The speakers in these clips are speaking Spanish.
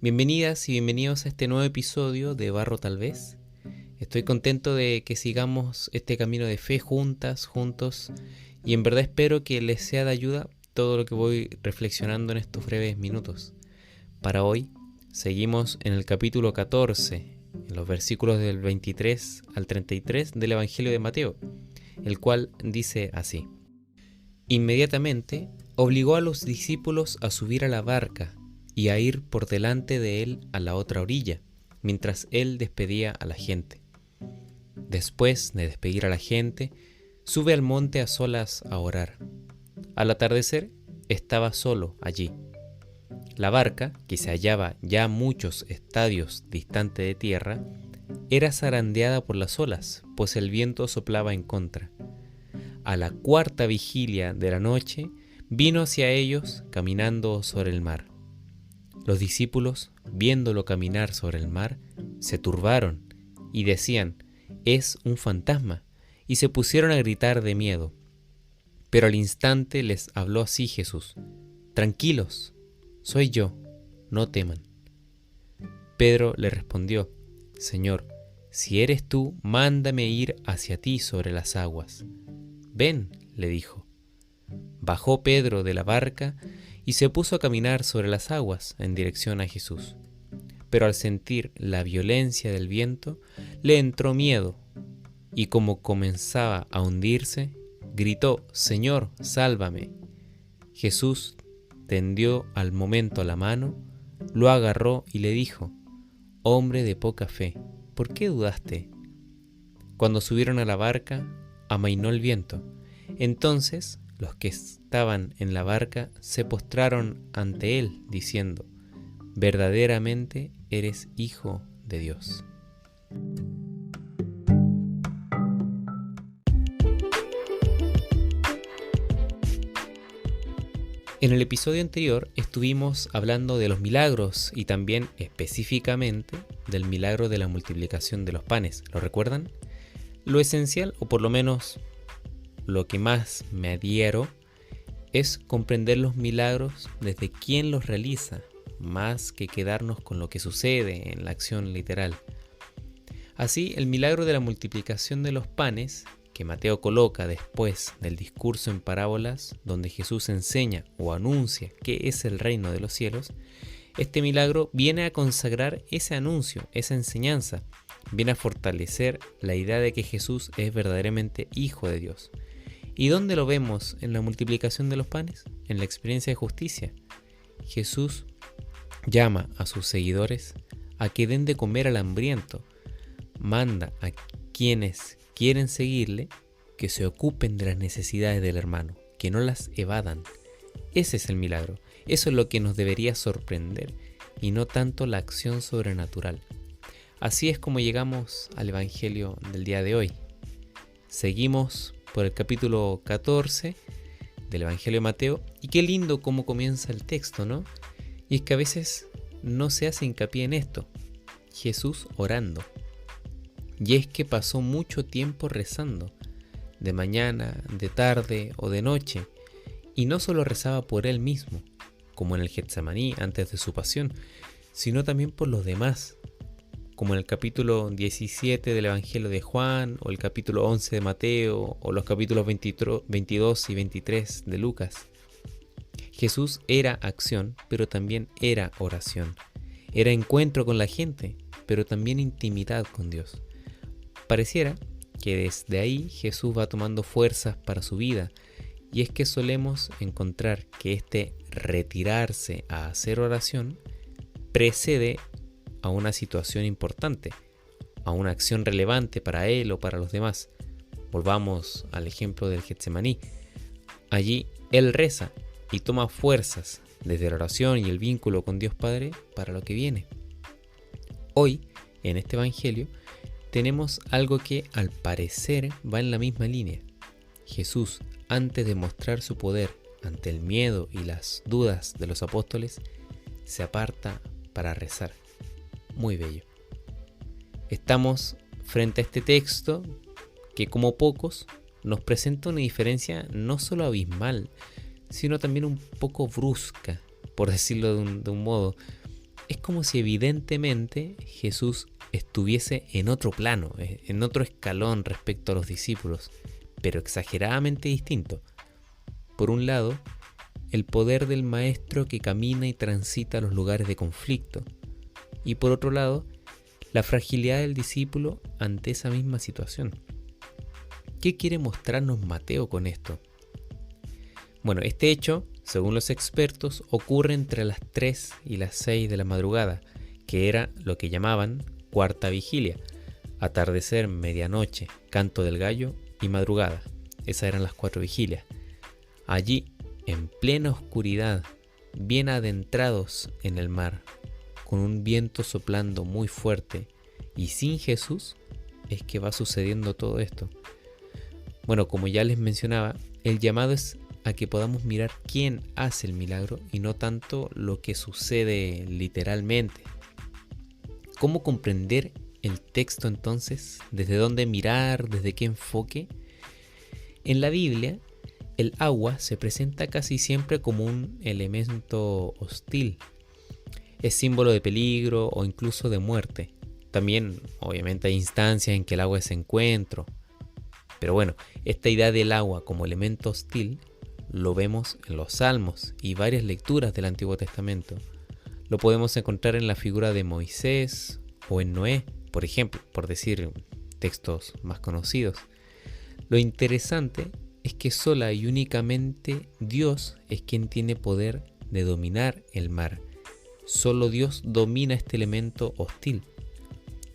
Bienvenidas y bienvenidos a este nuevo episodio de Barro Tal Vez. Estoy contento de que sigamos este camino de fe juntos, y en verdad espero que les sea de ayuda todo lo que voy reflexionando en estos breves minutos. Para hoy seguimos en el capítulo 14, en los versículos del 23 al 33 del Evangelio de Mateo, el cual dice así: Inmediatamente obligó a los discípulos a subir a la barca y a ir por delante de él a la otra orilla, mientras él despedía a la gente. Después de despedir a la gente, sube al monte a solas a orar. Al atardecer, estaba solo allí. La barca, que se hallaba ya muchos estadios distante de tierra, era zarandeada por las olas, pues el viento soplaba en contra. A la cuarta vigilia de la noche, vino hacia ellos caminando sobre el mar. Los discípulos, viéndolo caminar sobre el mar, se turbaron y decían: «Es un fantasma», y se pusieron a gritar de miedo. Pero al instante les habló así Jesús: «Tranquilos, soy yo, no teman». Pedro le respondió: «Señor, si eres tú, mándame ir hacia ti sobre las aguas». «Ven», le dijo. Bajó Pedro de la barca y se puso a caminar sobre las aguas en dirección a Jesús. Pero al sentir la violencia del viento, le entró miedo, y como comenzaba a hundirse, gritó: «Señor, sálvame». Jesús tendió al momento la mano, lo agarró y le dijo: «Hombre de poca fe, ¿por qué dudaste?». Cuando subieron a la barca, amainó el viento. Entonces los que estaban en la barca se postraron ante él, diciendo: «Verdaderamente eres Hijo de Dios». En el episodio anterior estuvimos hablando de los milagros y también específicamente del milagro de la multiplicación de los panes. ¿Lo recuerdan? Lo esencial, o por lo menos lo que más me adhiero, es comprender los milagros desde quién los realiza, más que quedarnos con lo que sucede en la acción literal. Así, el milagro de la multiplicación de los panes, que Mateo coloca después del discurso en parábolas, donde Jesús enseña o anuncia qué es el reino de los cielos, este milagro viene a consagrar ese anuncio, esa enseñanza, viene a fortalecer la idea de que Jesús es verdaderamente Hijo de Dios. ¿Y dónde lo vemos en la multiplicación de los panes? En la experiencia de justicia. Jesús llama a sus seguidores a que den de comer al hambriento. Manda a quienes quieren seguirle que se ocupen de las necesidades del hermano, que no las evadan. Ese es el milagro. Eso es lo que nos debería sorprender, y no tanto la acción sobrenatural. Así es como llegamos al Evangelio del día de hoy. Seguimos por el capítulo 14 del Evangelio de Mateo, y qué lindo cómo comienza el texto, ¿no? Y es que a veces no se hace hincapié en esto: Jesús orando. Y es que pasó mucho tiempo rezando, de mañana, de tarde o de noche, y no solo rezaba por él mismo, como en el Getsemaní antes de su pasión, sino también por los demás, como en el capítulo 17 del Evangelio de Juan, o el capítulo 11 de Mateo, o los capítulos 22 y 23 de Lucas. Jesús era acción, pero también era oración. Era encuentro con la gente, pero también intimidad con Dios. Pareciera que desde ahí Jesús va tomando fuerzas para su vida, y es que solemos encontrar que este retirarse a hacer oración precede a una situación importante, a una acción relevante para él o para los demás. Volvamos al ejemplo del Getsemaní. Allí él reza y toma fuerzas desde la oración y el vínculo con Dios Padre para lo que viene. Hoy, en este Evangelio, tenemos algo que al parecer va en la misma línea. Jesús, antes de mostrar su poder ante el miedo y las dudas de los apóstoles, se aparta para rezar. Muy bello. Estamos frente a este texto que, como pocos, nos presenta una diferencia no solo abismal, sino también un poco brusca, por decirlo de un modo. es como si evidentemente Jesús estuviese en otro plano, en otro escalón respecto a los discípulos, pero exageradamente distinto. Por un lado, el poder del maestro que camina y transita los lugares de conflicto, y por otro lado, la fragilidad del discípulo ante esa misma situación. ¿Qué quiere mostrarnos Mateo con esto? Bueno, este hecho, según los expertos, ocurre entre las 3 y las 6 de la madrugada, que era lo que llamaban cuarta vigilia, atardecer, medianoche, canto del gallo y madrugada. Esas eran las 4 vigilias. Allí, en plena oscuridad, bien adentrados en el mar, con un viento soplando muy fuerte y sin Jesús, es que va sucediendo todo esto. Bueno, como ya les mencionaba, el llamado es a que podamos mirar quién hace el milagro y no tanto lo que sucede literalmente. ¿Cómo comprender el texto entonces? ¿Desde dónde mirar? ¿Desde qué enfoque? En la Biblia, el agua se presenta casi siempre como un elemento hostil. Es símbolo de peligro o incluso de muerte. También, obviamente, hay instancias en que el agua es encuentro. Pero bueno, esta idea del agua como elemento hostil lo vemos en los Salmos y varias lecturas del Antiguo Testamento. Lo podemos encontrar en la figura de Moisés o en Noé, por ejemplo, por decir textos más conocidos. Lo interesante es que sola y únicamente Dios es quien tiene poder de dominar el mar. Solo Dios domina este elemento hostil.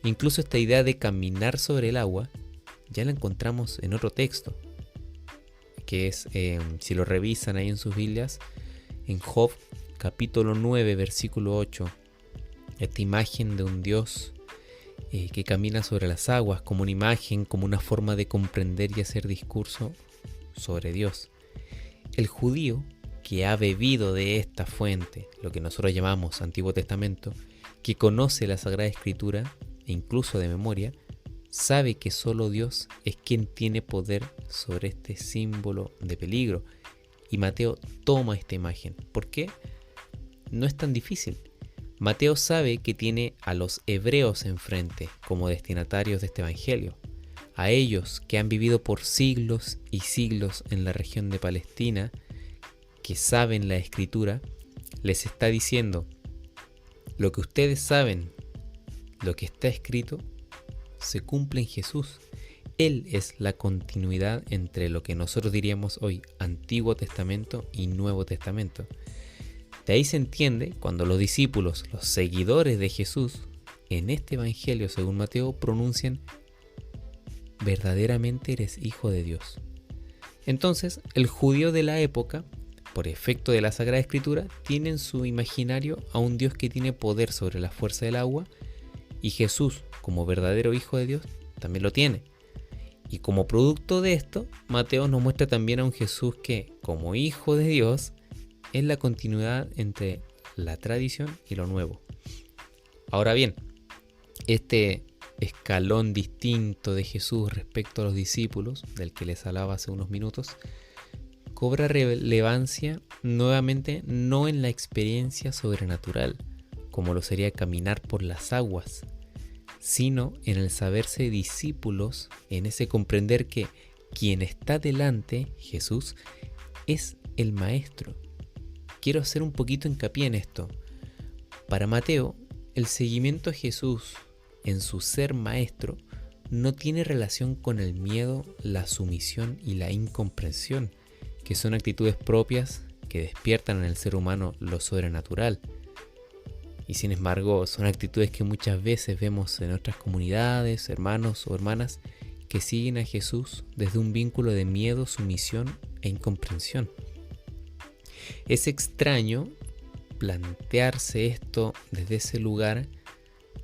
Incluso esta idea de caminar sobre el agua ya la encontramos en otro texto, que es, si lo revisan ahí en sus Biblias, en Job capítulo 9, versículo 8, esta imagen de un Dios que camina sobre las aguas como una imagen, como una forma de comprender y hacer discurso sobre Dios. El judío que ha bebido de esta fuente, lo que nosotros llamamos Antiguo Testamento, que conoce la Sagrada Escritura e incluso de memoria, sabe que solo Dios es quien tiene poder sobre este símbolo de peligro. Y Mateo toma esta imagen. ¿Por qué? No es tan difícil. Mateo sabe que tiene a los hebreos enfrente como destinatarios de este evangelio. A ellos que han vivido por siglos y siglos en la región de Palestina, que saben la Escritura, les está diciendo: lo que ustedes saben, lo que está escrito, se cumple en Jesús. Él es la continuidad entre lo que nosotros diríamos hoy Antiguo Testamento y Nuevo Testamento. De ahí se entiende cuando los discípulos, los seguidores de Jesús, en este evangelio según Mateo pronuncian: verdaderamente eres hijo de Dios. Entonces, el judío de la época, por efecto de la Sagrada Escritura, tiene en su imaginario a un Dios que tiene poder sobre la fuerza del agua, y Jesús, como verdadero hijo de Dios, también lo tiene. Y como producto de esto, Mateo nos muestra también a un Jesús que, como hijo de Dios, es la continuidad entre la tradición y lo nuevo. Ahora bien, este escalón distinto de Jesús respecto a los discípulos, del que les hablaba hace unos minutos, cobra relevancia nuevamente no en la experiencia sobrenatural, como lo sería caminar por las aguas, sino en el saberse discípulos, en ese comprender que quien está delante, Jesús, es el Maestro. Quiero hacer un poquito hincapié en esto. Para Mateo, el seguimiento a Jesús en su ser Maestro no tiene relación con el miedo, la sumisión y la incomprensión, que son actitudes propias que despiertan en el ser humano lo sobrenatural. Y sin embargo, son actitudes que muchas veces vemos en otras comunidades, hermanos o hermanas que siguen a Jesús desde un vínculo de miedo, sumisión e incomprensión. Es extraño plantearse esto desde ese lugar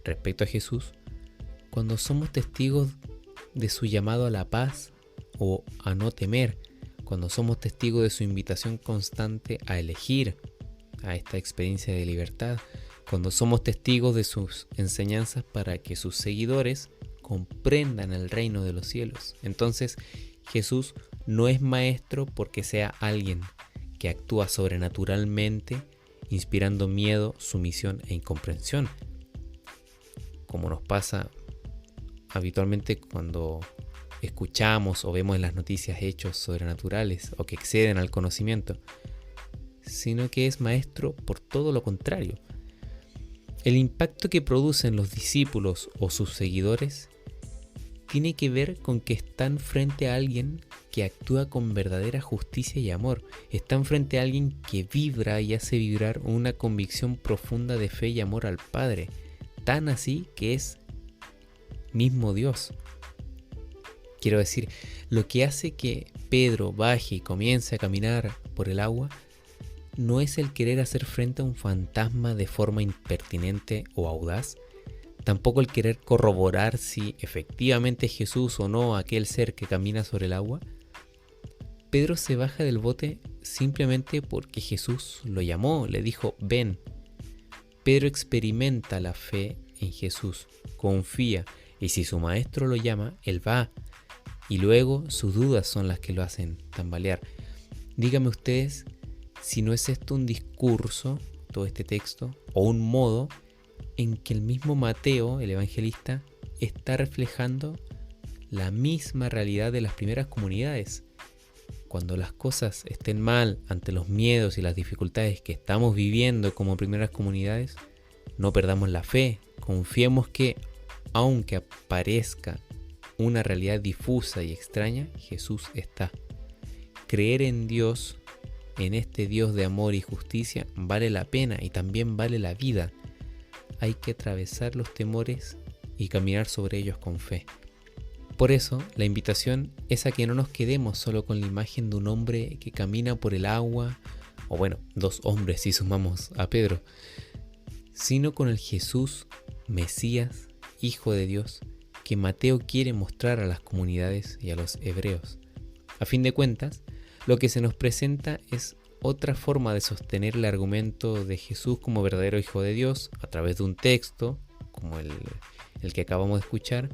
respecto a Jesús cuando somos testigos de su llamado a la paz o a no temer, cuando somos testigos de su invitación constante a elegir, a esta experiencia de libertad, cuando somos testigos de sus enseñanzas para que sus seguidores comprendan el reino de los cielos. Entonces, Jesús no es maestro porque sea alguien que actúa sobrenaturalmente inspirando miedo, sumisión e incomprensión, como nos pasa habitualmente cuando escuchamos o vemos en las noticias hechos sobrenaturales o que exceden al conocimiento, sino que es maestro por todo lo contrario. El impacto que producen los discípulos o sus seguidores tiene que ver con que están frente a alguien que actúa con verdadera justicia y amor. Están frente a alguien que vibra y hace vibrar una convicción profunda de fe y amor al Padre, tan así que es mismo Dios. Quiero decir, lo que hace que Pedro baje y comience a caminar por el agua no es el querer hacer frente a un fantasma de forma impertinente o audaz, tampoco el querer corroborar si efectivamente es Jesús o no aquel ser que camina sobre el agua. Pedro se baja del bote simplemente porque Jesús lo llamó, le dijo, ven. Pedro experimenta la fe en Jesús, confía, y si su maestro lo llama, él va. Y luego sus dudas son las que lo hacen tambalear. Díganme ustedes si no es esto un discurso, todo este texto, o un modo en que el mismo Mateo, el evangelista, está reflejando la misma realidad de las primeras comunidades. Cuando las cosas estén mal ante los miedos y las dificultades que estamos viviendo como primeras comunidades, no perdamos la fe, confiemos que, aunque aparezca una realidad difusa y extraña, Jesús está. Creer en Dios, en este Dios de amor y justicia, vale la pena y también vale la vida. Hay que atravesar los temores y caminar sobre ellos con fe. Por eso, la invitación es a que no nos quedemos solo con la imagen de un hombre que camina por el agua, o bueno, dos hombres si sumamos a Pedro, sino con el Jesús, Mesías, Hijo de Dios, que Mateo quiere mostrar a las comunidades y a los hebreos. A fin de cuentas, lo que se nos presenta es otra forma de sostener el argumento de Jesús como verdadero Hijo de Dios a través de un texto, como el que acabamos de escuchar,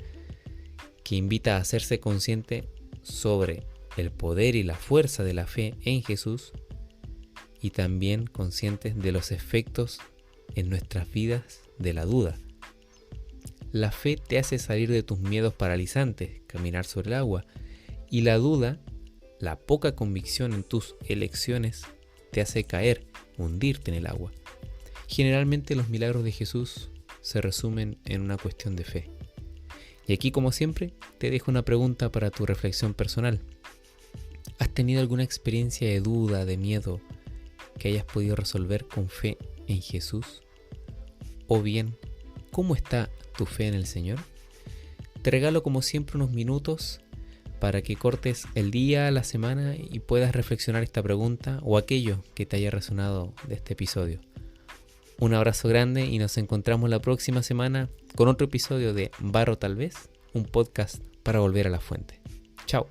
que invita a hacerse consciente sobre el poder y la fuerza de la fe en Jesús y también conscientes de los efectos en nuestras vidas de la duda. La fe te hace salir de tus miedos paralizantes, caminar sobre el agua, y la duda, la poca convicción en tus elecciones, te hace caer, hundirte en el agua. Generalmente los milagros de Jesús se resumen en una cuestión de fe. Y aquí, como siempre, te dejo una pregunta para tu reflexión personal. ¿Has tenido alguna experiencia de duda, de miedo, que hayas podido resolver con fe en Jesús? O bien, ¿cómo está tu fe en el Señor? Te regalo como siempre unos minutos para que cortes el día, la semana y puedas reflexionar esta pregunta o aquello que te haya resonado de este episodio. Un abrazo grande y nos encontramos la próxima semana con otro episodio de Barro Tal Vez, un podcast para volver a la fuente. Chao.